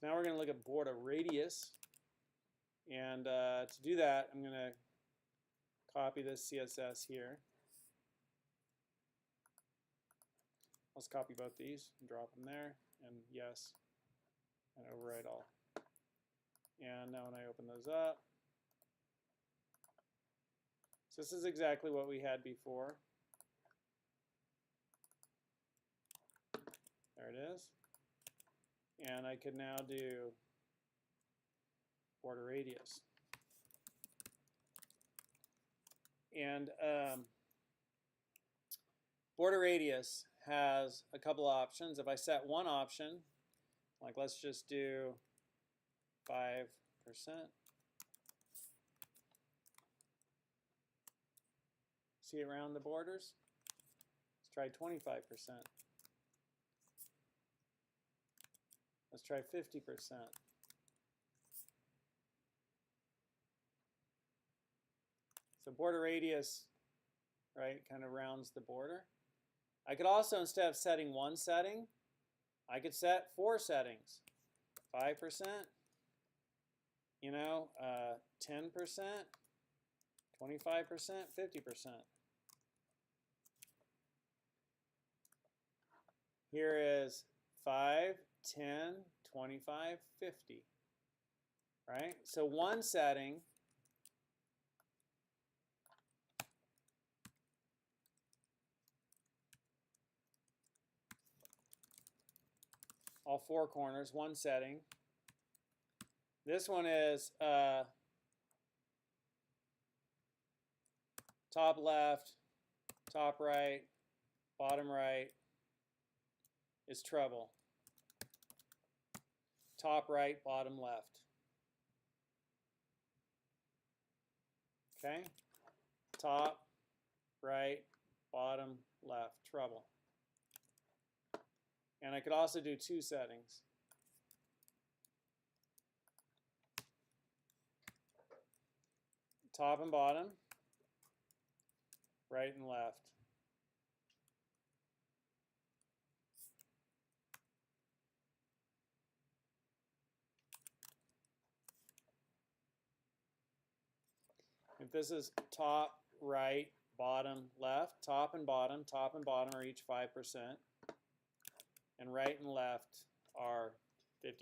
So now we're going to look at border radius. And to do that, I'm going to copy this CSS here. Let's copy both these and drop them there, and yes, and overwrite all. And now when I open those up, so this is exactly what we had before. There it is. And I could now do border radius. And border radius has a couple options. If I set one option, like let's just do 5%. See around the borders? Let's try 25%. Let's try 50%. So border radius, right, kind of rounds the border. I could also, instead of setting one setting, I could set 4 settings. 5%, 10%, 25%, 50%. Here is 5, 10, 25, 50. Right? So one setting all 4 corners, one setting. This one is top left, top right, bottom right is treble. Top right, bottom left. Okay? Top, right, bottom, left, treble. And I could also do 2 settings. Top and bottom, right and left. If this is top, right, bottom, left, top and bottom are each 5%. And right and left are 50%.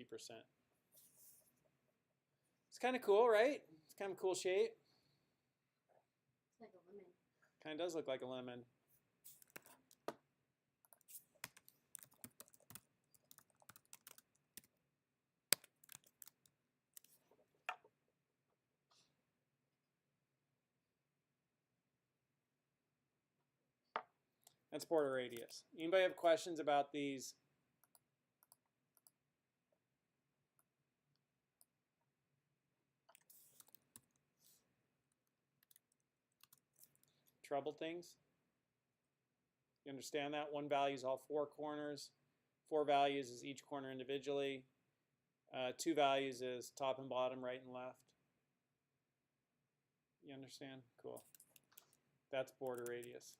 It's kind of cool, right? It's kind of a cool shape. It's like a lemon. Kind of does look like a lemon. That's border radius. Anybody have questions about these? Trouble things? You understand that? One value is all 4 corners. 4 values is each corner individually. 2 values is top and bottom, right and left. You understand? Cool. That's border radius.